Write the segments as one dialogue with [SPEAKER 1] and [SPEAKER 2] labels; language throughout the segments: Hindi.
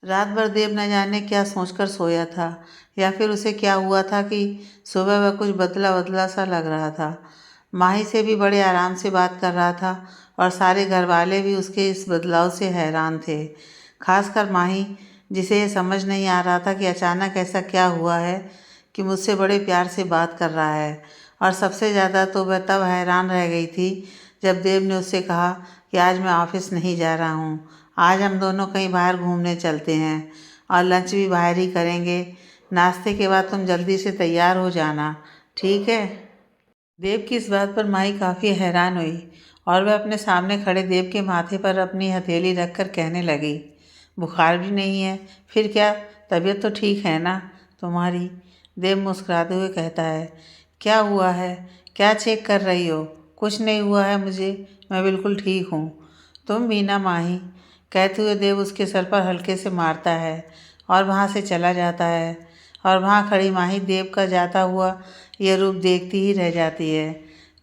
[SPEAKER 1] रात भर देव न जाने क्या सोचकर सोया था, या फिर उसे क्या हुआ था कि सुबह वह कुछ बदला बदला सा लग रहा था। माही से भी बड़े आराम से बात कर रहा था और सारे घर वाले भी उसके इस बदलाव से हैरान थे। खासकर माही, जिसे ये समझ नहीं आ रहा था कि अचानक ऐसा क्या हुआ है कि मुझसे बड़े प्यार से बात कर रहा है। और सबसे ज़्यादा तो वह तब हैरान रह गई थी जब देव ने उससे कहा कि आज मैं ऑफिस नहीं जा रहा हूँ, आज हम दोनों कहीं बाहर घूमने चलते हैं और लंच भी बाहर ही करेंगे। नाश्ते के बाद तुम जल्दी से तैयार हो जाना, ठीक है। देव की इस बात पर माही काफ़ी हैरान हुई और वह अपने सामने खड़े देव के माथे पर अपनी हथेली रखकर कहने लगी, बुखार भी नहीं है, फिर क्या, तबीयत तो ठीक है ना तुम्हारी? देव मुस्कुराते हुए कहता है, क्या हुआ है, क्या चेक कर रही हो? कुछ नहीं हुआ है मुझे, मैं बिल्कुल ठीक हूँ। तुम भी ना माही, कहते हुए देव उसके सर पर हल्के से मारता है और वहाँ से चला जाता है। और वहाँ खड़ी माही देव का जाता हुआ यह रूप देखती ही रह जाती है।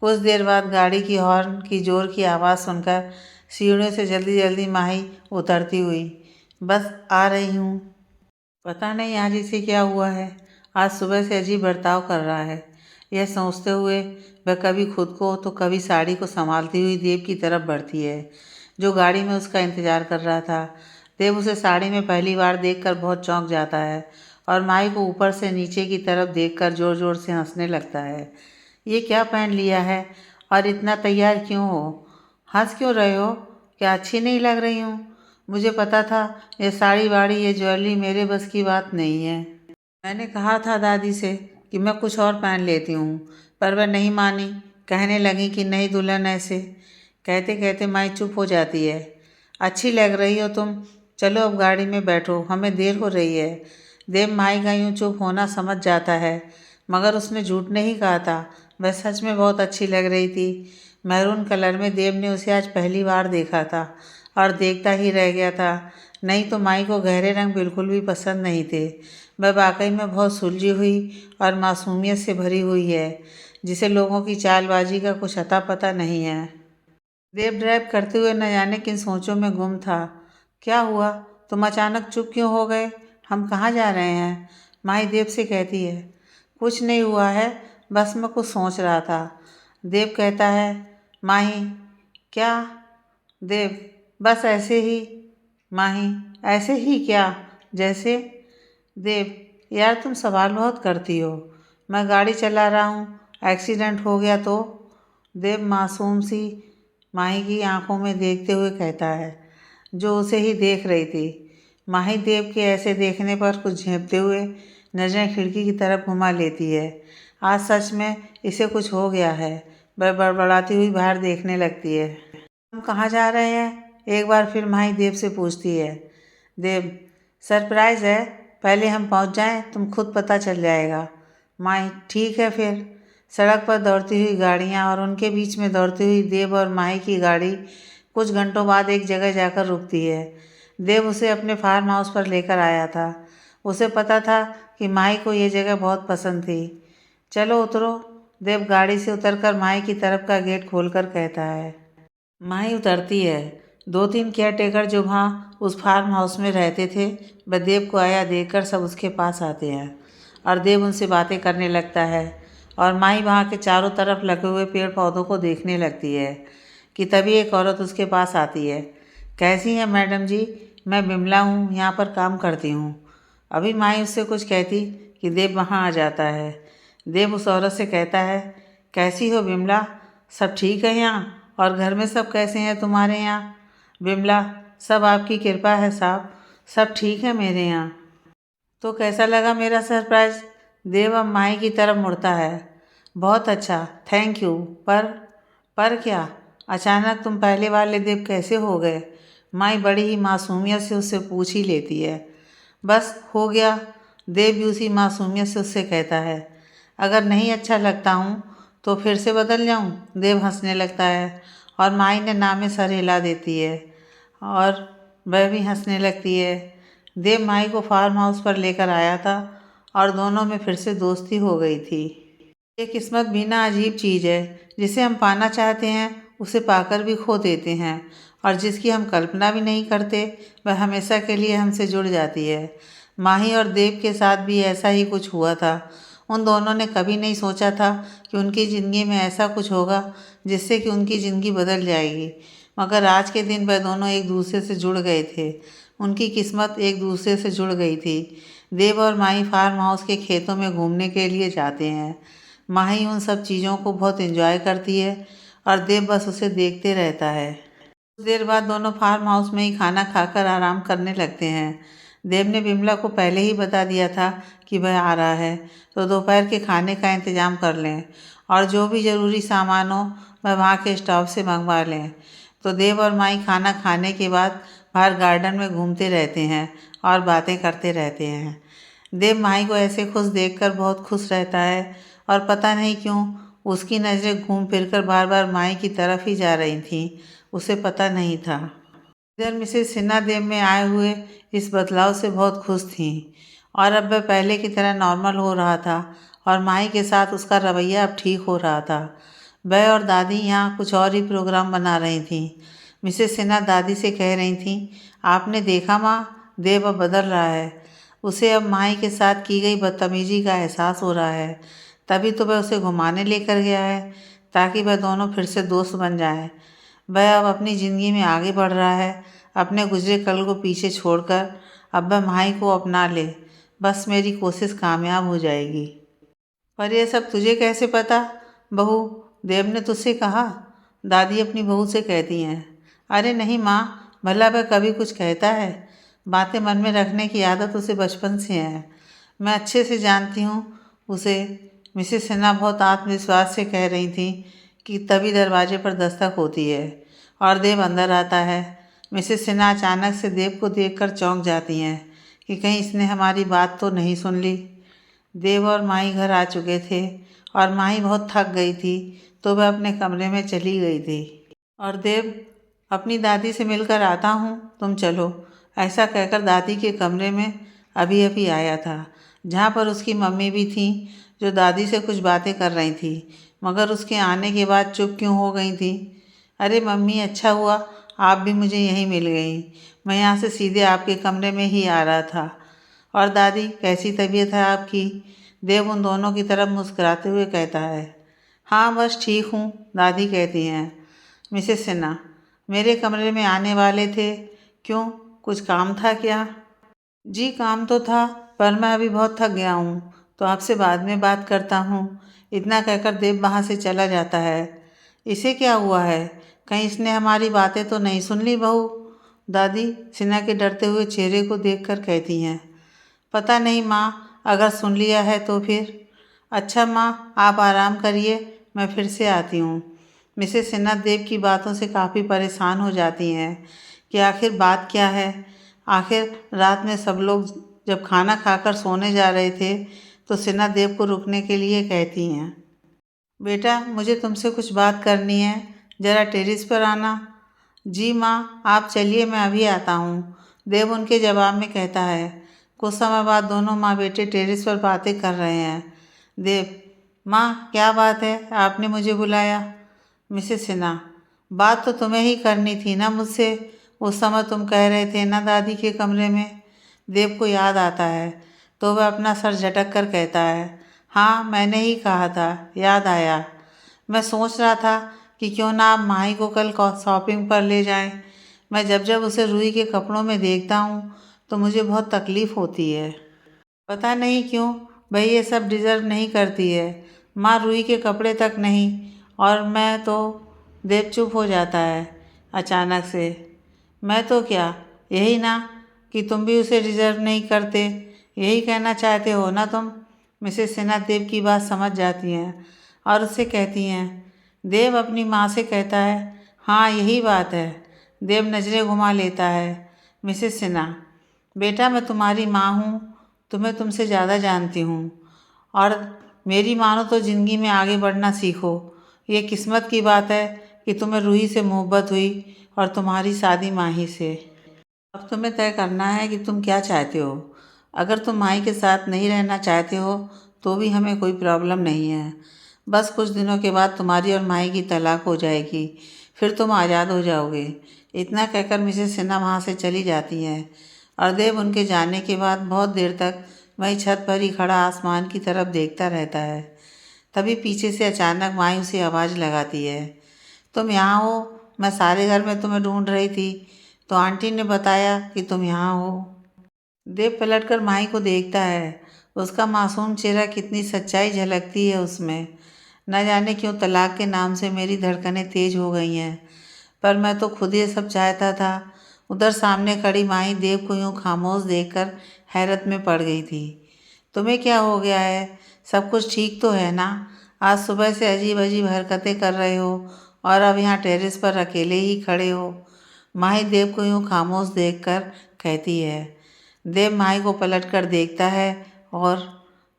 [SPEAKER 1] कुछ देर बाद गाड़ी की हॉर्न की ज़ोर की आवाज़ सुनकर सीढ़ियों से जल्दी जल्दी माही उतरती हुई, बस आ रही हूँ। पता नहीं आज इसे क्या हुआ है, आज सुबह से अजीब बर्ताव कर रहा है। यह सोचते हुए वह कभी खुद को तो कभी साड़ी को संभालती हुई देव की तरफ बढ़ती है, जो गाड़ी में उसका इंतज़ार कर रहा था। देव उसे साड़ी में पहली बार देखकर बहुत चौंक जाता है और माही को ऊपर से नीचे की तरफ देखकर ज़ोर ज़ोर से हंसने लगता है। ये क्या पहन लिया है और इतना तैयार क्यों हो? हंस क्यों रहे हो? क्या अच्छी नहीं लग रही हूँ? मुझे पता था ये साड़ी वाड़ी ये ज्वेलरी मेरे बस की बात नहीं है। मैंने कहा था दादी से कि मैं कुछ और पहन लेती हूँ, पर वह नहीं मानी। कहने लगी कि नहीं दुल्हन ऐसे। कहते कहते माई चुप हो जाती है। अच्छी लग रही हो तुम, चलो अब गाड़ी में बैठो, हमें देर हो रही है। देव माई का यूँ चुप होना समझ जाता है, मगर उसने झूठ नहीं कहा था, वह सच में बहुत अच्छी लग रही थी। मैरून कलर में देव ने उसे आज पहली बार देखा था और देखता ही रह गया था। नहीं तो माई को गहरे रंग बिल्कुल भी पसंद नहीं थे। वह वाकई में बहुत सुलझी हुई और मासूमियत से भरी हुई है, जिसे लोगों की चालबाजी का कुछ अता पता नहीं है। देव ड्राइव करते हुए न जाने किन सोचों में गुम था। क्या हुआ, तुम अचानक चुप क्यों हो गए? हम कहाँ जा रहे हैं? माही देव से कहती है। कुछ नहीं हुआ है, बस मैं कुछ सोच रहा था। देव कहता है। माही, क्या? देव, बस ऐसे ही। माही, ऐसे ही क्या? जैसे? देव, यार तुम सवाल बहुत करती हो। मैं गाड़ी चला रहा हूँ, एक्सीडेंट हो गया तो? देव मासूम सी माही की आंखों में देखते हुए कहता है, जो उसे ही देख रही थी। माही देव के ऐसे देखने पर कुछ झेंपते हुए नजरें खिड़की की तरफ घुमा लेती है। आज सच में इसे कुछ हो गया है। वह बड़बड़ाती हुई बाहर देखने लगती है। हम कहाँ जा रहे हैं? एक बार फिर माही देव से पूछती है। देव, सरप्राइज़ है, पहले हम पहुँच जाएं, तुम खुद पता चल जाएगा। माही, ठीक है फिर। सड़क पर दौड़ती हुई गाड़ियाँ और उनके बीच में दौड़ती हुई देव और माही की गाड़ी कुछ घंटों बाद एक जगह जाकर रुकती है। देव उसे अपने फार्म हाउस पर लेकर आया था। उसे पता था कि माही को ये जगह बहुत पसंद थी। चलो उतरो। देव गाड़ी से उतरकर माही की तरफ का गेट खोलकर कहता है। माही उतरती है। दो तीन केयर टेकर जो वहाँ उस फार्म हाउस में रहते थे, वह देव को आया देखकर सब उसके पास आते हैं और देव उनसे बातें करने लगता है। और माही वहाँ के चारों तरफ लगे हुए पेड़ पौधों को देखने लगती है कि तभी एक औरत उसके पास आती है। कैसी हैं मैडम जी? मैं बिमला हूँ, यहाँ पर काम करती हूँ। अभी माही उससे कुछ कहती कि देव वहाँ आ जाता है। देव उस औरत से कहता है, कैसी हो बिमला? सब ठीक है यहाँ? और घर में सब कैसे हैं तुम्हारे यहाँ? बिमला, सब आपकी कृपा है साहब, सब ठीक है मेरे यहाँ। तो कैसा लगा मेरा सरप्राइज़? देव अब माही की तरफ मुड़ता है। बहुत अच्छा, थैंक यू। पर क्या? अचानक तुम पहले वाले देव कैसे हो गए? माही बड़ी ही मासूमियत से उससे पूछ ही लेती है। बस हो गया। देव भी उसी मासूमियत से उससे कहता है। अगर नहीं अच्छा लगता हूँ तो फिर से बदल जाऊँ? देव हंसने लगता है और माही ने ना में सर हिला देती है और वह भी हंसने लगती है। देव माही को फार्म हाउस पर लेकर आया था और दोनों में फिर से दोस्ती हो गई थी। ये किस्मत भी ना अजीब चीज़ है, जिसे हम पाना चाहते हैं उसे पाकर भी खो देते हैं। और जिसकी हम कल्पना भी नहीं करते वह हमेशा के लिए हमसे जुड़ जाती है। माही और देव के साथ भी ऐसा ही कुछ हुआ था। उन दोनों ने कभी नहीं सोचा था कि उनकी ज़िंदगी में ऐसा कुछ होगा जिससे कि उनकी ज़िंदगी बदल जाएगी, मगर आज के दिन वह दोनों एक दूसरे से जुड़ गए थे। उनकी किस्मत एक दूसरे से जुड़ गई थी। देव और माही फार्म हाउस के खेतों में घूमने के लिए जाते हैं। माही उन सब चीज़ों को बहुत एंजॉय करती है और देव बस उसे देखते रहता है। कुछ देर बाद दोनों फार्म हाउस में ही खाना खाकर आराम करने लगते हैं। देव ने विमला को पहले ही बता दिया था कि वह आ रहा है, तो दोपहर के खाने का इंतज़ाम कर लें और जो भी ज़रूरी सामान हो वह वहाँ के स्टॉप से मंगवा लें। तो देव और माई खाना खाने के बाद बाहर गार्डन में घूमते रहते हैं और बातें करते रहते हैं। देव माही को ऐसे खुश देखकर बहुत खुश रहता है और पता नहीं क्यों उसकी नज़रें घूम फिरकर बार बार माही की तरफ ही जा रही थीं। उसे पता नहीं था। इधर मिसेस सिन्हा देव में आए हुए इस बदलाव से बहुत खुश थीं और अब वह पहले की तरह नॉर्मल हो रहा था और माही के साथ उसका रवैया अब ठीक हो रहा था। वह और दादी यहाँ कुछ और ही प्रोग्राम बना रही थीं। मिसेस सिन्हा दादी से कह रही थीं, आपने देखा माँ, देव अब बदल रहा है। उसे अब माही के साथ की गई बदतमीजी का एहसास हो रहा है, तभी तो वह उसे घुमाने लेकर गया है ताकि वह दोनों फिर से दोस्त बन जाएं। वह अब अपनी ज़िंदगी में आगे बढ़ रहा है, अपने गुजरे कल को पीछे छोड़कर अब वह माही को अपना ले। बस मेरी कोशिश कामयाब हो जाएगी। पर यह सब तुझे कैसे पता बहू? देव ने तुझसे कहा? दादी अपनी बहू से कहती हैं। अरे नहीं माँ, भला वह कभी कुछ कहता है? बातें मन में रखने की आदत उसे बचपन से है। मैं अच्छे से जानती हूँ उसे। मिसेस सिन्हा बहुत आत्मविश्वास से कह रही थी कि तभी दरवाजे पर दस्तक होती है और देव अंदर आता है। मिसेस सिन्हा अचानक से देव को देखकर चौंक जाती हैं कि कहीं इसने हमारी बात तो नहीं सुन ली। देव और माही घर आ चुके थे और माही बहुत थक गई थी, तो वह अपने कमरे में चली गई थी और देव, अपनी दादी से मिलकर आता हूँ, तुम चलो, ऐसा कहकर दादी के कमरे में अभी अभी आया था, जहाँ पर उसकी मम्मी भी थी, जो दादी से कुछ बातें कर रही थी, मगर उसके आने के बाद चुप क्यों हो गई थी। अरे मम्मी, अच्छा हुआ आप भी मुझे यहीं मिल गई। मैं यहाँ से सीधे आपके कमरे में ही आ रहा था। और दादी, कैसी तबीयत है आपकी? देव उन दोनों की तरफ मुस्कुराते हुए कहता है। हाँ बस ठीक हूँ, दादी कहती हैं। मिसेस सिन्हा, मेरे कमरे में आने वाले थे, क्यों, कुछ काम था क्या? जी काम तो था, पर मैं अभी बहुत थक गया हूँ, तो आपसे बाद में बात करता हूँ। इतना कहकर देव वहाँ से चला जाता है। इसे क्या हुआ है? कहीं इसने हमारी बातें तो नहीं सुन ली बहू? दादी सिन्हा के डरते हुए चेहरे को देखकर कहती हैं। पता नहीं माँ, अगर सुन लिया है तो फिर। अच्छा माँ, आप आराम करिए, मैं फिर से आती हूँ। मिसेस सिन्हा देव की बातों से काफ़ी परेशान हो जाती हैं कि आखिर बात क्या है। आखिर रात में सब लोग जब खाना खाकर सोने जा रहे थे, तो सिन्हा देव को रुकने के लिए कहती हैं। बेटा, मुझे तुमसे कुछ बात करनी है, ज़रा टेरेस पर आना। जी माँ, आप चलिए, मैं अभी आता हूँ, देव उनके जवाब में कहता है। कुछ समय बाद दोनों माँ बेटे टेरेस पर बातें कर रहे हैं। देव, माँ क्या बात है, आपने मुझे बुलाया? मिसेस सिन्हा, बात तो तुम्हें ही करनी थी ना मुझसे, उस समय तुम कह रहे थे ना दादी के कमरे में। देव को याद आता है, तो वह अपना सर झटक कर कहता है। हाँ, मैंने ही कहा था, याद आया। मैं सोच रहा था कि क्यों ना आप माही को कल शॉपिंग पर ले जाएं। मैं जब जब उसे रूही के कपड़ों में देखता हूँ तो मुझे बहुत तकलीफ़ होती है। पता नहीं क्यों वह ये सब डिज़र्व नहीं करती है। माँ, रूही के कपड़े तक नहीं, और मैं तो। देव चुप हो जाता है अचानक से। मैं तो क्या, यही ना कि तुम भी उसे डिज़र्व नहीं करते, यही कहना चाहते हो ना तुम? मिसेस सिन्हा देव की बात समझ जाती हैं और उससे कहती हैं। देव अपनी माँ से कहता है। हाँ यही बात है। देव नज़रें घुमा लेता है। मिसेस सिन्हा, बेटा मैं तुम्हारी माँ हूँ, तुम्हें तुमसे ज़्यादा जानती हूँ, और मेरी मानो तो ज़िंदगी में आगे बढ़ना सीखो। ये किस्मत की बात है कि तुम्हें रूही से मोहब्बत हुई और तुम्हारी शादी माही से। अब तुम्हें तय करना है कि तुम क्या चाहते हो। अगर तुम माही के साथ नहीं रहना चाहते हो तो भी हमें कोई प्रॉब्लम नहीं है। बस कुछ दिनों के बाद तुम्हारी और माही की तलाक हो जाएगी, फिर तुम आज़ाद हो जाओगे। इतना कहकर मिसेस सिन्हा वहाँ से चली जाती हैं और देव उनके जाने के बाद बहुत देर तक वहीं छत पर ही खड़ा आसमान की तरफ देखता रहता है। तभी पीछे से अचानक माई उसे आवाज़ लगाती है, तुम यहाँ हो? मैं सारे घर में तुम्हें ढूंढ रही थी, तो आंटी ने बताया कि तुम यहाँ हो। देव पलटकर माई को देखता है। उसका मासूम चेहरा, कितनी सच्चाई झलकती है उसमें। न जाने क्यों तलाक के नाम से मेरी धड़कनें तेज हो गई हैं, पर मैं तो खुद ये सब चाहता था। उधर सामने खड़ी माई देव को यूं खामोश देखकर हैरत में पड़ गई थी। तुम्हें क्या हो गया है? सब कुछ ठीक तो है ना? आज सुबह से अजीब अजीब हरकतें कर रहे हो और अब यहाँ टेरेस पर अकेले ही खड़े हो। माही देव को यूं खामोश देखकर कहती है। देव माही को पलट कर देखता है और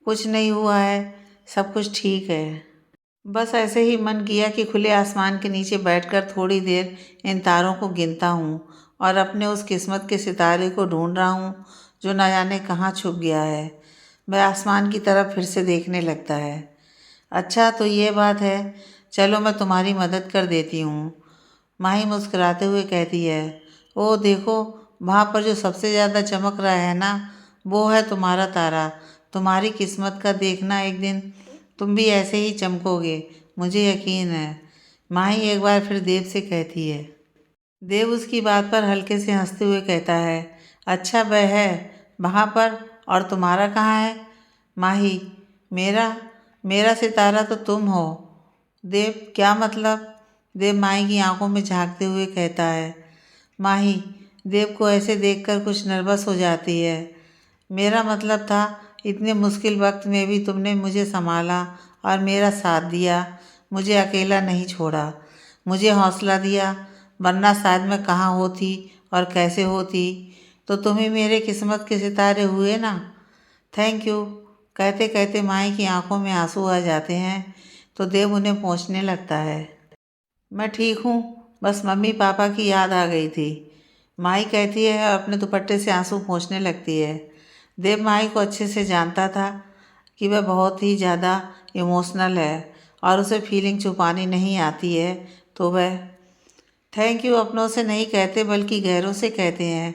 [SPEAKER 1] कुछ नहीं हुआ है, सब कुछ ठीक है। बस ऐसे ही मन किया कि खुले आसमान के नीचे बैठकर थोड़ी देर इन तारों को गिनता हूँ और अपने उस किस्मत के सितारे को ढूंढ रहा हूँ जो न जाने कहाँ छुप गया है। वह आसमान की तरफ फिर से देखने लगता है। अच्छा तो ये बात है, चलो मैं तुम्हारी मदद कर देती हूँ, माही मुस्कुराते हुए कहती है। ओ देखो, वहाँ पर जो सबसे ज़्यादा चमक रहा है ना, वो है तुम्हारा तारा। तुम्हारी किस्मत का देखना, एक दिन तुम भी ऐसे ही चमकोगे, मुझे यकीन है, माही एक बार फिर देव से कहती है। देव उसकी बात पर हल्के से हंसते हुए कहता है, अच्छा वह है वहाँ पर, और तुम्हारा कहाँ है? माही, मेरा मेरा सितारा तो तुम हो। देव, क्या मतलब? देव माही की आंखों में झांकते हुए कहता है। माही देव को ऐसे देखकर कुछ नर्वस हो जाती है। मेरा मतलब था, इतने मुश्किल वक्त में भी तुमने मुझे संभाला और मेरा साथ दिया, मुझे अकेला नहीं छोड़ा, मुझे हौसला दिया, वरना शायद मैं कहाँ होती और कैसे होती। तो तुम ही मेरे किस्मत के सितारे हुए ना। Thank you. कहते कहते माई की आंखों में आंसू आ जाते हैं तो देव उन्हें पोंछने लगता है। मैं ठीक हूँ, बस मम्मी पापा की याद आ गई थी, माई कहती है और अपने दुपट्टे से आंसू पोंछने लगती है। देव माई को अच्छे से जानता था कि वह बहुत ही ज़्यादा इमोशनल है और उसे फीलिंग छुपानी नहीं आती है, तो वह थैंक यू अपनों से नहीं कहते बल्कि गैरों से कहते हैं।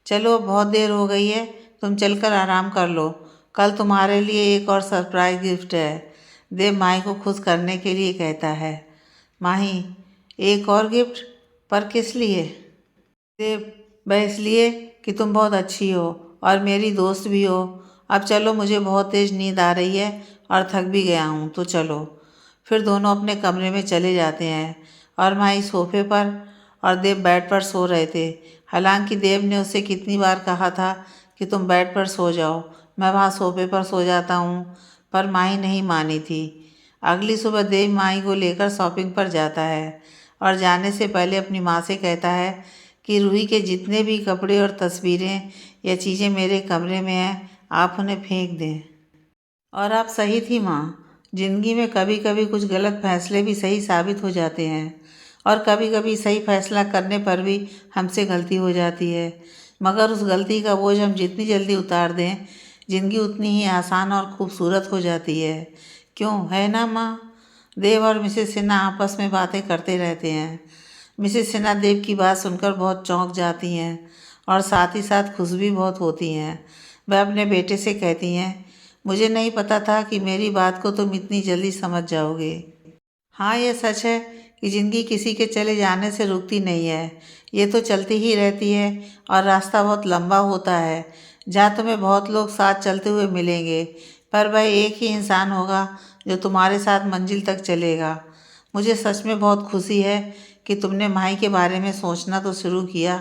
[SPEAKER 1] चलो अब बहुत देर हो गई है, तुम चलकर आराम कर लो, कल तुम्हारे लिए एक और सरप्राइज गिफ्ट है, देव माही को खुश करने के लिए कहता है। माही, एक और गिफ्ट? पर किस लिए? देव, वह इसलिए कि तुम बहुत अच्छी हो और मेरी दोस्त भी हो। अब चलो, मुझे बहुत तेज़ नींद आ रही है और थक भी गया हूँ, तो चलो। फिर दोनों अपने कमरे में चले जाते हैं और माही सोफे पर और देव बेड पर सो रहे थे। हालांकि देव ने उससे कितनी बार कहा था कि तुम बेड पर सो जाओ, मैं वहाँ सोफे पर सो जाता हूँ, पर माही नहीं मानी थी। अगली सुबह देव माही को लेकर शॉपिंग पर जाता है और जाने से पहले अपनी माँ से कहता है कि रूही के जितने भी कपड़े और तस्वीरें या चीज़ें मेरे कमरे में हैं, आप उन्हें फेंक दें। और आप सही थी माँ, ज़िंदगी में कभी कभी कुछ गलत फैसले भी सही साबित हो जाते हैं और कभी कभी सही फैसला करने पर भी हमसे गलती हो जाती है, मगर उस गलती का बोझ हम जितनी जल्दी उतार दें, ज़िंदगी उतनी ही आसान और खूबसूरत हो जाती है। क्यों, है ना माँ? देव और मिसेस सिन्हा आपस में बातें करते रहते हैं। मिसेस सिन्हा देव की बात सुनकर बहुत चौंक जाती हैं और साथ ही साथ खुश भी बहुत होती हैं। वह अपने बेटे से कहती हैं, मुझे नहीं पता था कि मेरी बात को तुम इतनी जल्दी समझ जाओगे। हाँ, यह सच है कि ज़िंदगी किसी के चले जाने से रुकती नहीं है, ये तो चलती ही रहती है और रास्ता बहुत लंबा होता है, जहाँ तुम्हें बहुत लोग साथ चलते हुए मिलेंगे, पर वह एक ही इंसान होगा जो तुम्हारे साथ मंजिल तक चलेगा। मुझे सच में बहुत खुशी है कि तुमने माही के बारे में सोचना तो शुरू किया।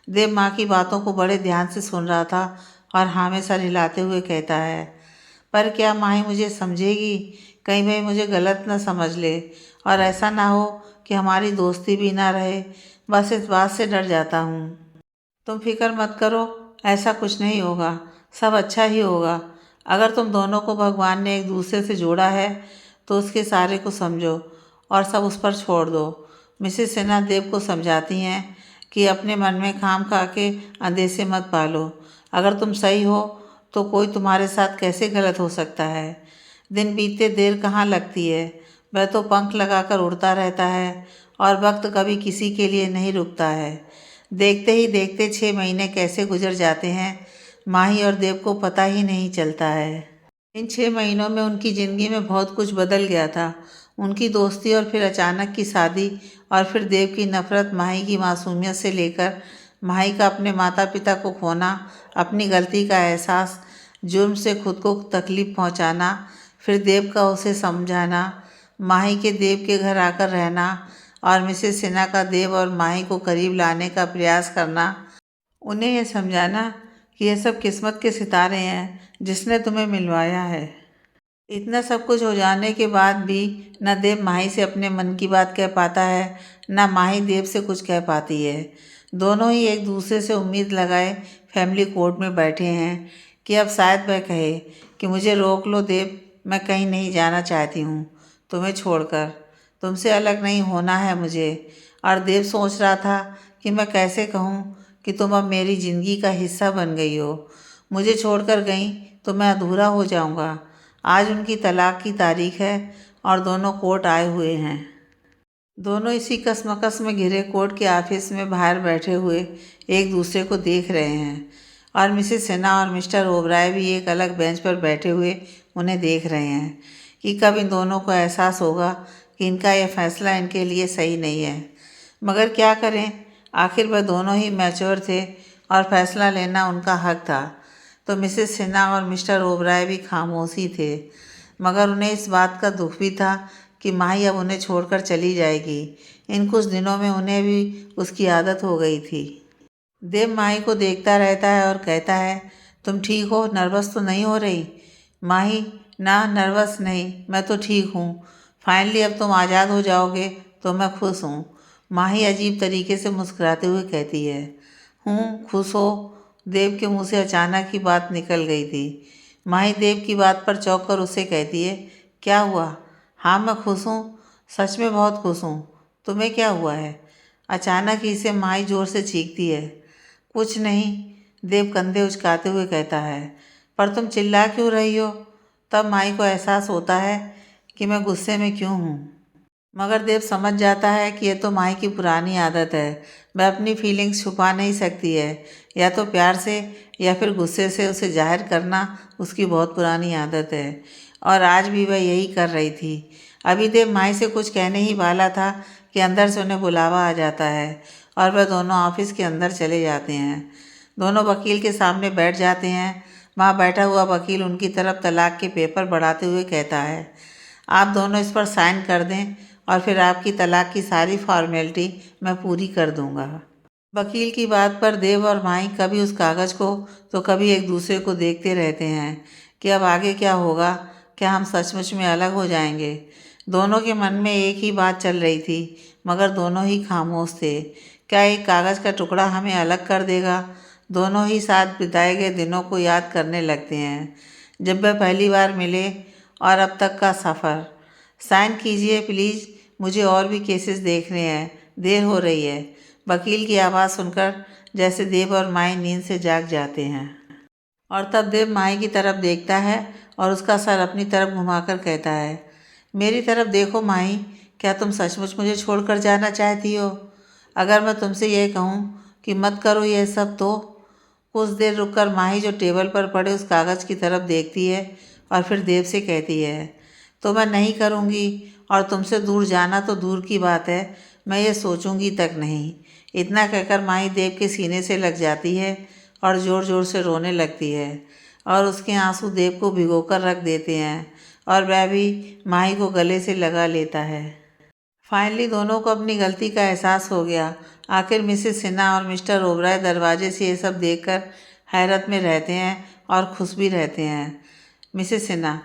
[SPEAKER 1] देव माँ की बातों को बड़े ध्यान से सुन रहा था और हाँ में सर हिलाते हुए कहता है, पर क्या माही मुझे समझेगी? कहीं वह मुझे गलत न समझ ले और ऐसा ना हो कि हमारी दोस्ती भी ना रहे, बस इस बात से डर जाता हूँ। तुम फिक्र मत करो, ऐसा कुछ नहीं होगा, सब अच्छा ही होगा। अगर तुम दोनों को भगवान ने एक दूसरे से जोड़ा है तो उसके सारे को समझो और सब उस पर छोड़ दो। मिसेस सिन्हा देव को समझाती हैं कि अपने मन में खाम खा के अंदेशे मत पालो। अगर तुम सही हो तो कोई तुम्हारे साथ कैसे गलत हो सकता है? दिन बीतते देर कहाँ लगती है, वह तो पंख लगाकर उड़ता रहता है और वक्त कभी किसी के लिए नहीं रुकता है। देखते ही देखते 6 महीने कैसे गुजर जाते हैं, माही और देव को पता ही नहीं चलता है। इन 6 महीनों में उनकी ज़िंदगी में बहुत कुछ बदल गया था। उनकी दोस्ती और फिर अचानक की शादी और फिर देव की नफ़रत, माही की मासूमियत से लेकर माही का अपने माता पिता को खोना, अपनी गलती का एहसास, जुर्म से खुद को तकलीफ़ पहुंचाना, फिर देव का उसे समझाना, माही के देव के घर आकर रहना और मिसेस सिन्हा का देव और माही को करीब लाने का प्रयास करना, उन्हें यह समझाना कि यह सब किस्मत के सितारे हैं जिसने तुम्हें मिलवाया है। इतना सब कुछ हो जाने के बाद भी न देव माही से अपने मन की बात कह पाता है, न माही देव से कुछ कह पाती है। दोनों ही एक दूसरे से उम्मीद लगाए फैमिली कोर्ट में बैठे हैं कि अब शायद वह कहे कि मुझे रोक लो देव, मैं कहीं नहीं जाना चाहती हूँ तुम्हें छोड़कर, तुमसे अलग नहीं होना है मुझे। और देव सोच रहा था कि मैं कैसे कहूँ कि तुम अब मेरी ज़िंदगी का हिस्सा बन गई हो, मुझे छोड़कर गई तो मैं अधूरा हो जाऊँगा। आज उनकी तलाक की तारीख है और दोनों कोर्ट आए हुए हैं। दोनों इसी कशमकश में घिरे कोर्ट के ऑफिस में बाहर बैठे हुए एक दूसरे को देख रहे हैं और मिसेस सिन्हा और मिस्टर ओबराय भी एक अलग बेंच पर बैठे हुए उन्हें देख रहे हैं कि कब इन दोनों को एहसास होगा कि इनका यह फैसला इनके लिए सही नहीं है। मगर क्या करें, आखिर वह दोनों ही मैच्योर थे और फैसला लेना उनका हक था। तो मिसेस सिन्हा और मिस्टर ओबराय भी खामोशी थे, मगर उन्हें इस बात का दुख भी था कि माही अब उन्हें छोड़कर चली जाएगी। इन कुछ दिनों में उन्हें भी उसकी आदत हो गई थी। देव माही को देखता रहता है और कहता है, तुम ठीक हो, नर्वस तो नहीं हो रही? माही, ना नर्वस नहीं, मैं तो ठीक हूँ। फाइनली अब तुम आज़ाद हो जाओगे तो मैं खुश हूँ। माही अजीब तरीके से मुस्कुराते हुए कहती है। खुश हो? देव के मुंह से अचानक ही बात निकल गई थी। माही देव की बात पर चौंक कर उससे कहती है, क्या हुआ? हाँ मैं खुश हूँ, सच में बहुत खुश हूँ। तुम्हें क्या हुआ है? अचानक ही से माही ज़ोर से चीखती है। कुछ नहीं, देव कंधे उचकाते हुए कहता है। पर तुम चिल्ला क्यों रही हो? तब माही को एहसास होता है कि मैं गुस्से में क्यों हूँ। मगर देव समझ जाता है कि यह तो माही की पुरानी आदत है। वह अपनी फीलिंग्स छुपा नहीं सकती है, या तो प्यार से या फिर गुस्से से उसे जाहिर करना उसकी बहुत पुरानी आदत है, और आज भी वह यही कर रही थी। अभी देव माही से कुछ कहने ही वाला था कि अंदर से उन्हें बुलावा आ जाता है और वह दोनों ऑफिस के अंदर चले जाते हैं। दोनों वकील के सामने बैठ जाते हैं। वहाँ बैठा हुआ वकील उनकी तरफ तलाक के पेपर बढ़ाते हुए कहता है, आप दोनों इस पर साइन कर दें और फिर आपकी तलाक की सारी फॉर्मेलिटी मैं पूरी कर दूंगा। वकील की बात पर देव और माही कभी उस कागज़ को तो कभी एक दूसरे को देखते रहते हैं कि अब आगे क्या होगा, क्या हम सचमुच में अलग हो जाएंगे। दोनों के मन में एक ही बात चल रही थी, मगर दोनों ही खामोश थे। क्या एक कागज़ का टुकड़ा हमें अलग कर देगा? दोनों ही साथ बिताए गए दिनों को याद करने लगते हैं, जब वह पहली बार मिले और अब तक का सफ़र। साइन कीजिए प्लीज़, मुझे और भी केसेस देखने हैं, देर हो रही है। वकील की आवाज़ सुनकर जैसे देव और माही नींद से जाग जाते हैं। और तब देव माही की तरफ देखता है और उसका सर अपनी तरफ घुमाकर कहता है, मेरी तरफ देखो माही, क्या तुम सचमुच मुझे छोड़कर जाना चाहती हो? अगर मैं तुमसे यह कहूँ कि मत करो यह सब तो? कुछ देर रुककर माही जो टेबल पर पड़े उस कागज़ की तरफ देखती है और फिर देव से कहती है, तो मैं नहीं करूँगी, और तुमसे दूर जाना तो दूर की बात है, मैं ये सोचूंगी तक नहीं। इतना कहकर माही देव के सीने से लग जाती है और ज़ोर ज़ोर से रोने लगती है, और उसके आंसू देव को भिगोकर रख देते हैं और वह भी माही को गले से लगा लेता है। फाइनली दोनों को अपनी गलती का एहसास हो गया। आखिर मिसेस सिन्हा और मिस्टर ओबराय दरवाजे से ये सब देखकर हैरत में रहते हैं और खुश भी रहते हैं। मिसेस सिन्हा,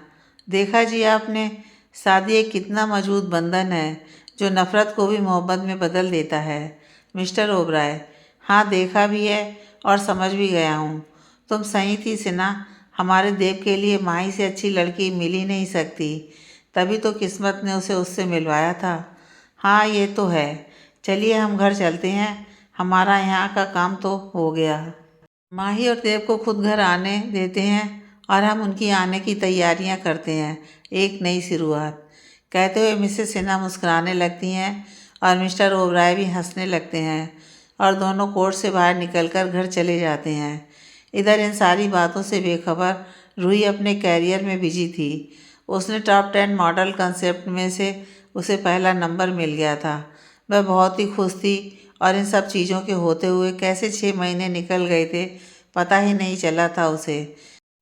[SPEAKER 1] देखा जी आपने, शादी एक कितना मजबूत बंधन है जो नफ़रत को भी मोहब्बत में बदल देता है। मिस्टर ओबराय, हाँ देखा भी है और समझ भी गया हूँ। तुम सही थी सिन्हा, हमारे देव के लिए माही से अच्छी लड़की मिल ही नहीं सकती, तभी तो किस्मत ने उसे उससे मिलवाया था। हाँ ये तो है, चलिए हम घर चलते हैं, हमारा यहाँ का काम तो हो गया। माही और देव को खुद घर आने देते हैं और हम उनकी आने की तैयारियां करते हैं, एक नई शुरुआत। कहते हुए मिसेस सिन्हा मुस्कुराने लगती हैं और मिस्टर ओबराय भी हंसने लगते हैं और दोनों कोर्ट से बाहर निकलकर घर चले जाते हैं। इधर इन सारी बातों से बेखबर रूही अपने कैरियर में बिजी थी। उसने टॉप 10 मॉडल कंसेप्ट में से उसे पहला नंबर मिल गया था। वह बहुत ही खुश थी और इन सब चीज़ों के होते हुए कैसे 6 महीने निकल गए थे पता ही नहीं चला था उसे।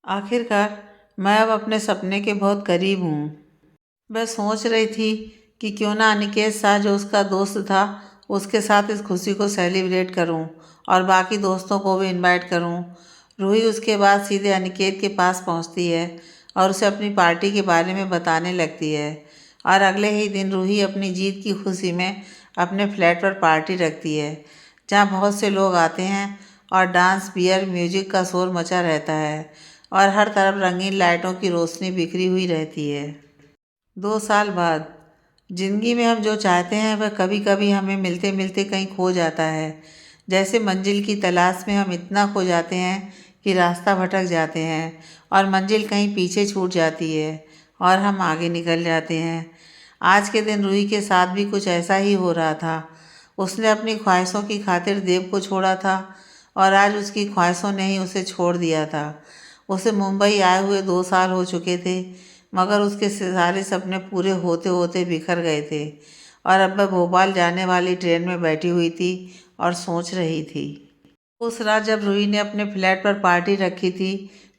[SPEAKER 1] आखिरकार मैं अब अपने सपने के बहुत करीब हूँ। वह सोच रही थी कि क्यों ना अनिकेत शाह जो उसका दोस्त था उसके साथ इस खुशी को सेलिब्रेट करूं और बाकी दोस्तों को भी इनवाइट करूं। रूही उसके बाद सीधे अनिकेत के पास पहुंचती है और उसे अपनी पार्टी के बारे में बताने लगती है और अगले ही दिन रूही अपनी जीत की खुशी में अपने फ्लैट पर पार्टी रखती है जहां बहुत से लोग आते हैं और डांस बियर म्यूजिक का शोर मचा रहता है और हर तरफ रंगीन लाइटों की रोशनी बिखरी हुई रहती है। 2 साल बाद जिंदगी में हम जो चाहते हैं वह कभी कभी हमें मिलते मिलते कहीं खो जाता है। जैसे मंजिल की तलाश में हम इतना खो जाते हैं कि रास्ता भटक जाते हैं और मंजिल कहीं पीछे छूट जाती है और हम आगे निकल जाते हैं। आज के दिन रूही के साथ भी कुछ ऐसा ही हो रहा था। उसने अपनी ख्वाहिशों की खातिर देव को छोड़ा था और आज उसकी ख्वाहिशों ने ही उसे छोड़ दिया था। उसे मुंबई आए हुए 2 साल हो चुके थे मगर उसके सारे सपने पूरे होते होते बिखर गए थे और अब वह भोपाल जाने वाली ट्रेन में बैठी हुई थी और सोच रही थी। उस रात जब रूही ने अपने फ्लैट पर पार्टी रखी थी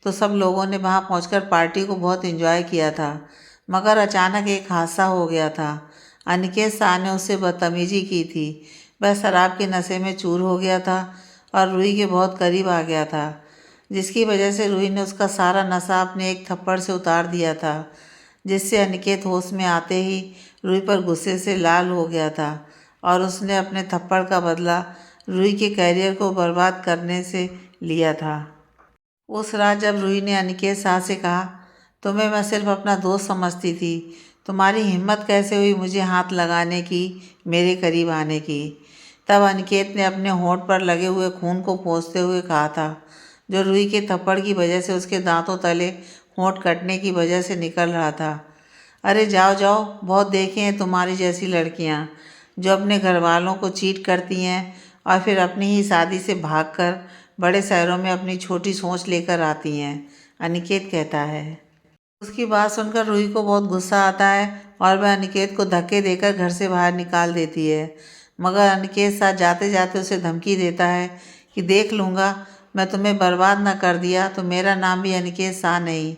[SPEAKER 1] तो सब लोगों ने वहां पहुंचकर पार्टी को बहुत एंजॉय किया था मगर अचानक एक हादसा हो गया था। अनिकेत शाह ने उससे बदतमीजी की थी। वह शराब के नशे में चूर हो गया था और रूही के बहुत करीब आ गया था जिसकी वजह से रूही ने उसका सारा नशा अपने एक थप्पड़ से उतार दिया था जिससे अनिकेत होश में आते ही रूही पर गुस्से से लाल हो गया था और उसने अपने थप्पड़ का बदला रूही के कैरियर को बर्बाद करने से लिया था। उस रात जब रूही ने अनिकेत शाह से कहा, तुम्हें मैं सिर्फ अपना दोस्त समझती थी, तुम्हारी हिम्मत कैसे हुई मुझे हाथ लगाने की, मेरे करीब आने की। तब अनिकेत ने अपने होंठ पर लगे हुए खून को पोंछते हुए कहा था जो रूही के थप्पड़ की वजह से उसके दांतों तले होंठ कटने की वजह से निकल रहा था। अरे जाओ जाओ, बहुत देखे हैं तुम्हारी जैसी लड़कियां जो अपने घर वालों को चीट करती हैं और फिर अपनी ही शादी से भागकर बड़े शहरों में अपनी छोटी सोच लेकर आती हैं, अनिकेत कहता है। उसकी बात सुनकर रूही को बहुत गुस्सा आता है और वह अनिकेत को धक्के देकर घर से बाहर निकाल देती है मगर अनिकेत साथ जाते जाते उसे धमकी देता है कि देख लूँगा, मैं तुम्हें बर्बाद न कर दिया तो मेरा नाम भी अनिकेत शाह नहीं।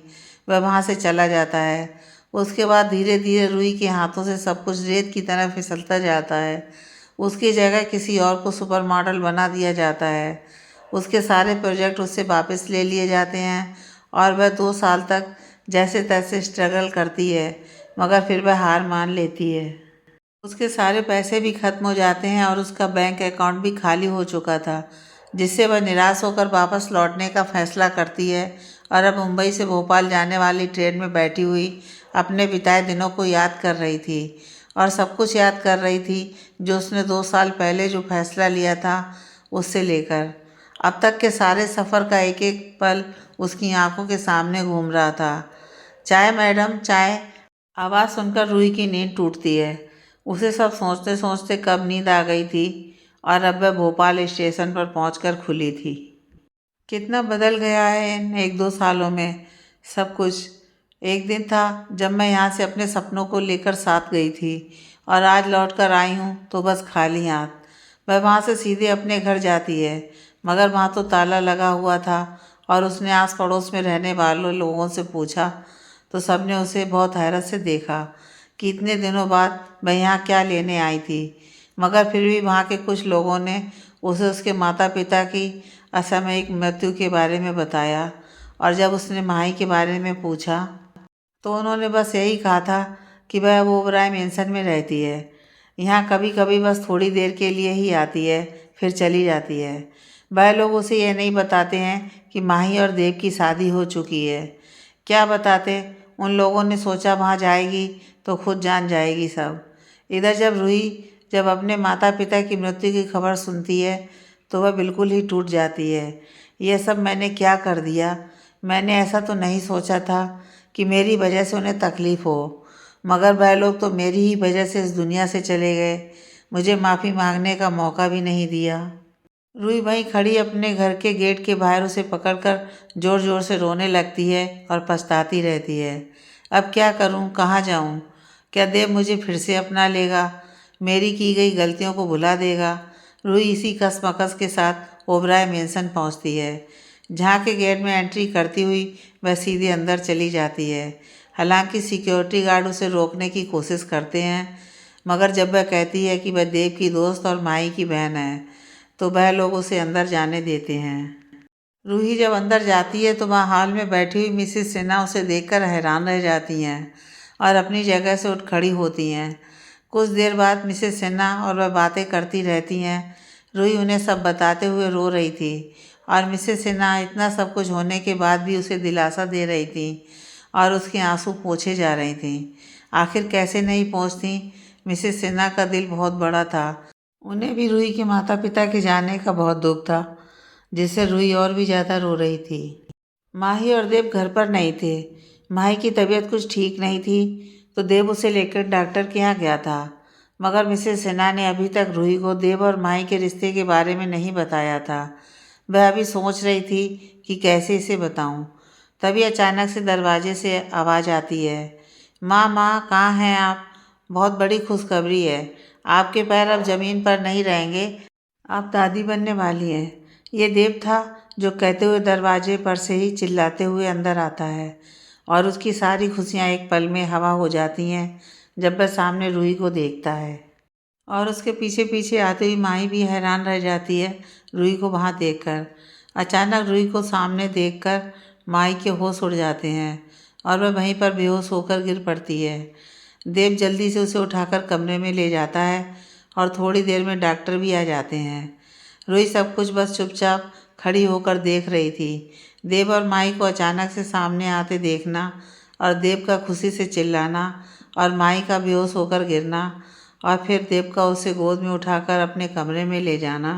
[SPEAKER 1] वह वहाँ से चला जाता है। उसके बाद धीरे धीरे रूही के हाथों से सब कुछ रेत की तरह फिसलता जाता है। उसकी जगह किसी और को सुपर मॉडल बना दिया जाता है। उसके सारे प्रोजेक्ट उससे वापस ले लिए जाते हैं और वह 2 साल तक जैसे तैसे स्ट्रगल करती है मगर फिर वह हार मान लेती है। उसके सारे पैसे भी खत्म हो जाते हैं और उसका बैंक अकाउंट भी खाली हो चुका था जिससे वह निराश होकर वापस लौटने का फैसला करती है और अब मुंबई से भोपाल जाने वाली ट्रेन में बैठी हुई अपने बिताए दिनों को याद कर रही थी और सब कुछ याद कर रही थी जो उसने 2 साल पहले जो फैसला लिया था उससे लेकर अब तक के सारे सफ़र का एक एक पल उसकी आंखों के सामने घूम रहा था। चाय मैडम चाय, आवाज़ सुनकर रूही की नींद टूटती है। उसे सब सोचते सोचते कब नींद आ गई थी और अब वह भोपाल स्टेशन पर पहुंचकर खुली थी। कितना बदल गया है इन 1-2 सालों में सब कुछ। एक दिन था जब मैं यहाँ से अपने सपनों को लेकर साथ गई थी और आज लौट कर आई हूँ तो बस खाली हाथ। वह वहाँ से सीधे अपने घर जाती है मगर वहाँ तो ताला लगा हुआ था और उसने आस पड़ोस में रहने वालों लोगों से पूछा तो सबने उसे बहुत हैरत से देखा कि इतने दिनों बाद वह यहाँ क्या लेने आई थी। मगर फिर भी वहाँ के कुछ लोगों ने उसे उसके माता पिता की असामयिक मृत्यु के बारे में बताया और जब उसने माही के बारे में पूछा तो उन्होंने बस यही कहा था कि वह ओबराय मेंशन में रहती है, यहाँ कभी कभी बस थोड़ी देर के लिए ही आती है फिर चली जाती है। वह लोग उसे यह नहीं बताते हैं कि माही और देव की शादी हो चुकी है। क्या बताते, उन लोगों ने सोचा वहाँ जाएगी तो खुद जान जाएगी सब। इधर जब रूही जब अपने माता पिता की मृत्यु की खबर सुनती है तो वह बिल्कुल ही टूट जाती है। यह सब मैंने क्या कर दिया, मैंने ऐसा तो नहीं सोचा था कि मेरी वजह से उन्हें तकलीफ़ हो। मगर वह लोग तो मेरी ही वजह से इस दुनिया से चले गए, मुझे माफ़ी मांगने का मौका भी नहीं दिया। रूही वहीं खड़ी अपने घर के गेट के बाहर उसे पकड़कर ज़ोर ज़ोर से रोने लगती है और पछताती रहती है। अब क्या करूं, कहाँ जाऊं? क्या देव मुझे फिर से अपना लेगा, मेरी की गई गलतियों को भुला देगा? रूही इसी कसमकस के साथ ओबराय मेंशन पहुंचती है, जहां के गेट में एंट्री करती हुई वह सीधे अंदर चली जाती है। हालांकि सिक्योरिटी गार्ड उसे रोकने की कोशिश करते हैं, मगर जब वह कहती है कि वह देव की दोस्त और माई की बहन है, तो वह लोग उसे अंदर जाने देते हैं। रूही जब अंदर जाती है तो वहाँ हॉल में बैठी हुई मिसेस सिन्हा उसे देखकर हैरान रह जाती हैं और अपनी जगह से उठ खड़ी होती हैं। कुछ देर बाद मिसेस सिन्हा और वह बातें करती रहती हैं। रूही उन्हें सब बताते हुए रो रही थी और मिसेस सिन्हा इतना सब कुछ होने के बाद भी उसे दिलासा दे रही थी और उसके आंसू पोंछे जा रही थी। आखिर कैसे नहीं पहुँचती? मिसेस सिन्हा का दिल बहुत बड़ा था। उन्हें भी रूही के माता पिता के जाने का बहुत दुख था, जिससे रूही और भी ज़्यादा रो रही थी। माही और देव घर पर नहीं थे। माही की तबीयत कुछ ठीक नहीं थी, तो देव उसे लेकर डॉक्टर के यहाँ गया था। मगर मिसेस सिन्हा ने अभी तक रूही को देव और माही के रिश्ते के बारे में नहीं बताया था। वह अभी सोच रही थी कि कैसे इसे बताऊं। तभी अचानक से दरवाजे से आवाज़ आती है, माँ माँ कहाँ हैं आप? बहुत बड़ी खुशखबरी है, आपके पैर अब ज़मीन पर नहीं रहेंगे, आप दादी बनने वाली हैं। ये देव था जो कहते हुए दरवाजे पर से ही चिल्लाते हुए अंदर आता है और उसकी सारी खुशियाँ एक पल में हवा हो जाती हैं जब वह सामने रूही को देखता है। और उसके पीछे पीछे आती हुई माही भी हैरान रह जाती है रूही को वहाँ देखकर। अचानक रूही को सामने देखकर माही के होश उड़ जाते हैं और वह वहीं पर बेहोश होकर गिर पड़ती है। देव जल्दी से उसे उठाकर कमरे में ले जाता है और थोड़ी देर में डॉक्टर भी आ जाते हैं। रूही सब कुछ बस चुपचाप खड़ी होकर देख रही थी। देव और माई को अचानक से सामने आते देखना और देव का खुशी से चिल्लाना और माई का बेहोश होकर गिरना और फिर देव का उसे गोद में उठाकर अपने कमरे में ले जाना।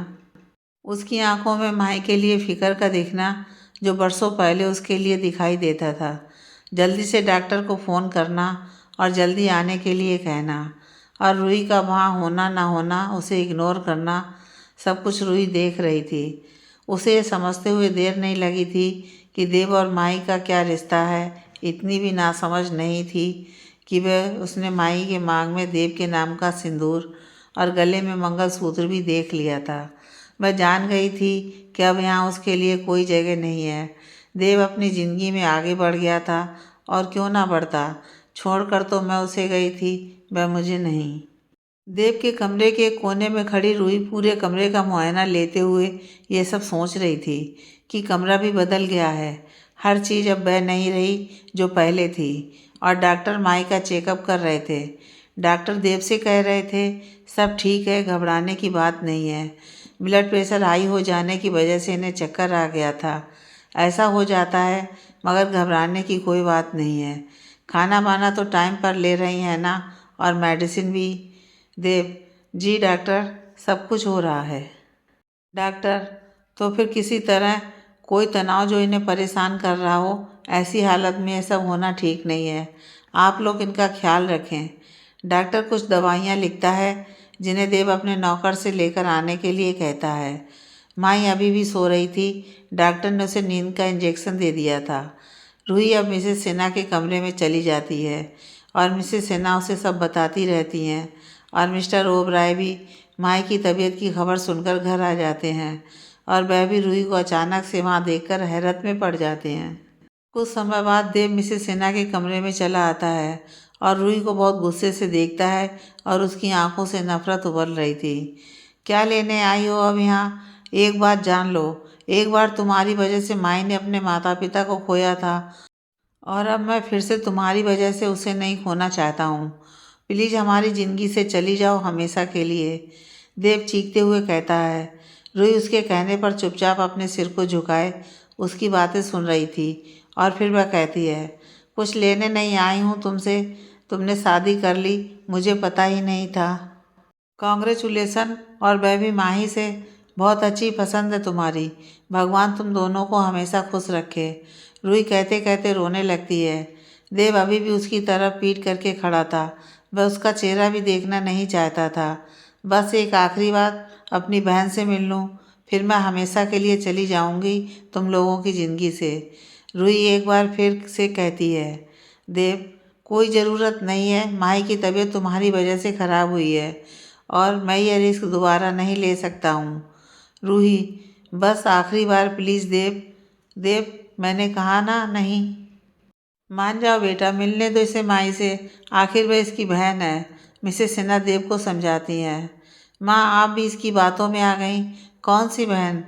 [SPEAKER 1] उसकी आंखों में माई के लिए फ़िक्र का दिखना जो बरसों पहले उसके लिए दिखाई देता था। जल्दी से डॉक्टर को फ़ोन करना और जल्दी आने के लिए कहना और रूही का वहाँ होना ना होना, उसे इग्नोर करना, सब कुछ रूही देख रही थी। उसे ये समझते हुए देर नहीं लगी थी कि देव और माई का क्या रिश्ता है। इतनी भी नासमझ नहीं थी कि वह उसने माई के मांग में देव के नाम का सिंदूर और गले में मंगलसूत्र भी देख लिया था। वह जान गई थी कि अब यहाँ उसके लिए कोई जगह नहीं है। देव अपनी ज़िंदगी में आगे बढ़ गया था और क्यों ना बढ़ता, छोड़कर तो मैं उसे गई थी, वह मुझे नहीं। देव के कमरे के कोने में खड़ी रूही पूरे कमरे का मुआयना लेते हुए ये सब सोच रही थी कि कमरा भी बदल गया है। हर चीज़ अब वह नहीं रही जो पहले थी और डॉक्टर माई का चेकअप कर रहे थे। डॉक्टर देव से कह रहे थे सब ठीक है, घबराने की बात नहीं है। ब्लड प्रेशर हाई हो जाने की वजह से इन्हें चक्कर आ गया था। ऐसा हो जाता है, मगर घबराने की कोई बात नहीं है। खाना वाना तो टाइम पर ले रही हैं ना, और मेडिसिन भी। देव जी डॉक्टर, सब कुछ हो रहा है। डॉक्टर तो फिर किसी तरह कोई तनाव जो इन्हें परेशान कर रहा हो, ऐसी हालत में ये सब होना ठीक नहीं है। आप लोग इनका ख्याल रखें। डॉक्टर कुछ दवाइयाँ लिखता है जिन्हें देव अपने नौकर से लेकर आने के लिए कहता है। माई अभी भी सो रही थी। डॉक्टर ने उसे नींद का इंजेक्शन दे दिया था। रूही अब मिसेस सिन्हा के कमरे में चली जाती है और मिसेस सिन्हा उसे सब बताती रहती हैं और मिस्टर ओबराय भी माई की तबीयत की खबर सुनकर घर आ जाते हैं और वह भी रूही को अचानक से वहाँ देखकर हैरत में पड़ जाते हैं। कुछ समय बाद देव मिसेस सिन्हा के कमरे में चला आता है और रूही को बहुत गुस्से से देखता है और उसकी आंखों से नफरत उबल रही थी। क्या लेने आई हो अब यहाँ? एक बात जान लो, एक बार तुम्हारी वजह से माई ने अपने माता पिता को खोया था और अब मैं फिर से तुम्हारी वजह से उसे नहीं खोना चाहता हूँ। प्लीज़ हमारी ज़िंदगी से चली जाओ हमेशा के लिए, देव चीखते हुए कहता है। रूही उसके कहने पर चुपचाप अपने सिर को झुकाए उसकी बातें सुन रही थी और फिर वह कहती है, कुछ लेने नहीं आई हूँ तुमसे, तुमने शादी कर ली, मुझे पता ही नहीं था। कॉन्ग्रेचुलेसन, और वह भी माही से। बहुत अच्छी पसंद है तुम्हारी, भगवान तुम दोनों को हमेशा खुश रखे। रूही कहते कहते रोने लगती है। देव अभी भी उसकी तरफ पीठ करके खड़ा था। वह उसका चेहरा भी देखना नहीं चाहता था। बस एक आखिरी बार अपनी बहन से मिल लूँ, फिर मैं हमेशा के लिए चली जाऊंगी तुम लोगों की ज़िंदगी से। रूही एक बार फिर से कहती है। देव, कोई ज़रूरत नहीं है। माही की तबीयत तुम्हारी वजह से ख़राब हुई है और मैं ये रिस्क दोबारा नहीं ले सकता हूँ। रूही, बस आखिरी बार प्लीज़ देव। देव, मैंने कहा ना नहीं। मान जाओ बेटा, मिलने दो इसे माई से, आखिर वह इसकी बहन है। मिसेस सिन्हा देव को समझाती हैं। माँ, आप भी इसकी बातों में आ गईं। कौन सी बहन?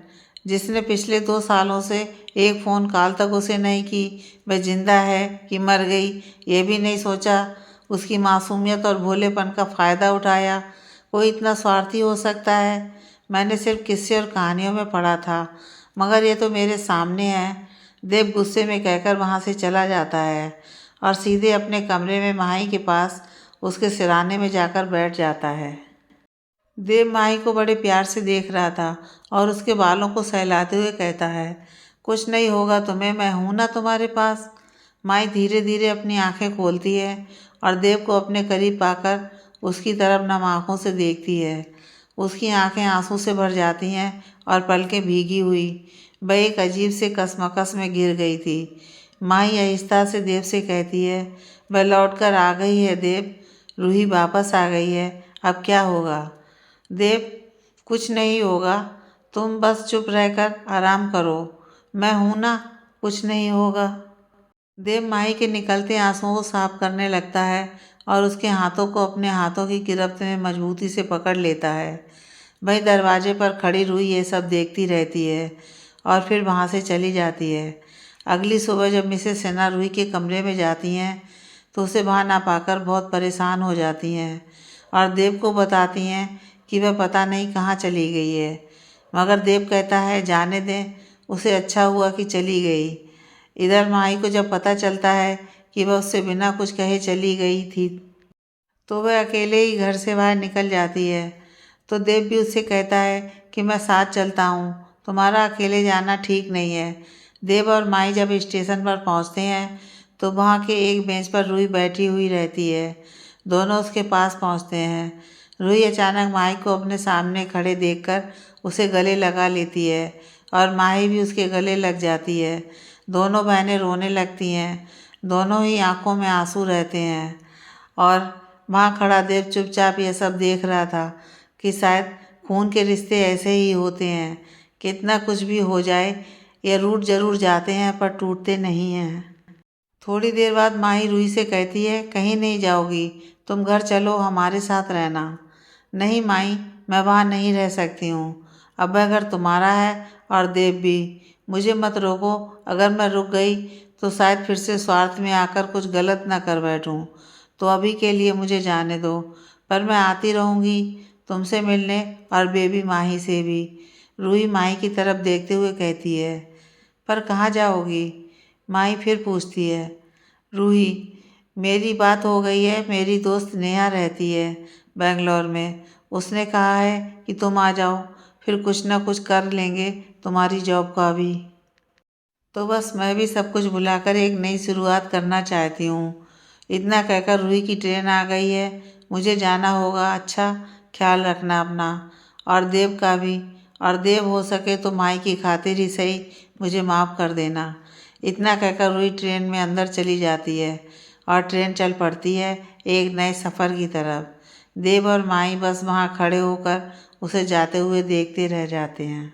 [SPEAKER 1] जिसने पिछले 2 सालों से एक फ़ोन कॉल तक उसे नहीं की। वह जिंदा है कि मर गई ये भी नहीं सोचा। उसकी मासूमियत और भोलेपन का फ़ायदा उठाया। कोई इतना स्वार्थी हो सकता है? मैंने सिर्फ किस्से और कहानियों में पढ़ा था, मगर ये तो मेरे सामने है। देव गुस्से में कहकर वहाँ से चला जाता है और सीधे अपने कमरे में माही के पास उसके सिरहाने में जाकर बैठ जाता है। देव माही को बड़े प्यार से देख रहा था और उसके बालों को सहलाते हुए कहता है, कुछ नहीं होगा तुम्हें, मैं हूँ ना तुम्हारे पास। माही धीरे धीरे अपनी आंखें खोलती है और देव को अपने करीब पाकर उसकी तरफ नम आँखों से देखती है। उसकी आंखें आंसू से भर जाती हैं और पलकें भीगी हुई वह एक अजीब से कसमकस में घिर गई थी। माही आहिस्ता से देव से कहती है, वह लौट कर आ गई है देव। रूही वापस आ गई है। अब क्या होगा? देव, कुछ नहीं होगा, तुम बस चुप रहकर आराम करो। मैं हूँ ना, कुछ नहीं होगा। देव माही के निकलते आंसुओं को साफ करने लगता है और उसके हाथों को अपने हाथों की गिरफ्त में मजबूती से पकड़ लेता है। वही दरवाजे पर खड़ी रूही ये सब देखती रहती है और फिर वहाँ से चली जाती है। अगली सुबह जब मिसेस सिन्हा रूही के कमरे में जाती हैं तो उसे वहाँ ना पाकर बहुत परेशान हो जाती हैं और देव को बताती हैं कि वह पता नहीं कहाँ चली गई है। मगर देव कहता है, जाने दें, उसे अच्छा हुआ कि चली गई। इधर माही को जब पता चलता है कि वह उससे बिना कुछ कहे चली गई थी तो वह अकेले ही घर से बाहर निकल जाती है। तो देव भी उससे कहता है कि मैं साथ चलता हूँ, तुम्हारा अकेले जाना ठीक नहीं है। देव और माई जब स्टेशन पर पहुँचते हैं तो वहाँ के एक बेंच पर रूही बैठी हुई रहती है। दोनों उसके पास पहुँचते हैं। रूही अचानक माही को अपने सामने खड़े देखकर उसे गले लगा लेती है और माही भी उसके गले लग जाती है। दोनों बहनें रोने लगती हैं। दोनों ही आंखों में आंसू रहते हैं और वहाँ खड़ा देव चुपचाप ये सब देख रहा था कि शायद खून के रिश्ते ऐसे ही होते हैं। कितना कुछ भी हो जाए, ये रूठ जरूर जाते हैं पर टूटते नहीं हैं। थोड़ी देर बाद माही रूही से कहती है, कहीं नहीं जाओगी, तुम घर चलो, हमारे साथ रहना। नहीं माही, मैं वहाँ नहीं रह सकती हूँ। अब वह घर तुम्हारा है और देव भी। मुझे मत रोको। अगर मैं रुक गई तो शायद फिर से स्वार्थ में आकर कुछ गलत ना कर बैठूं। तो अभी के लिए मुझे जाने दो, पर मैं आती रहूँगी तुमसे मिलने और बेबी माही से भी। रूही माही की तरफ देखते हुए कहती है। पर कहाँ जाओगी? माही फिर पूछती है। रूही, मेरी बात हो गई है, मेरी दोस्त नेहा रहती है बेंगलोर में। उसने कहा है कि तुम आ जाओ, फिर कुछ ना कुछ कर लेंगे तुम्हारी जॉब का भी। तो बस मैं भी सब कुछ भुलाकर एक नई शुरुआत करना चाहती हूँ। इतना कहकर रूही की ट्रेन आ गई है, मुझे जाना होगा। अच्छा, ख्याल रखना अपना और देव का भी। और देव, हो सके तो माई की खातिर ही सही मुझे माफ़ कर देना। इतना कहकर रूही ट्रेन में अंदर चली जाती है और ट्रेन चल पड़ती है एक नए सफ़र की तरफ। देव और माई बस वहाँ खड़े होकर उसे जाते हुए देखते रह जाते हैं।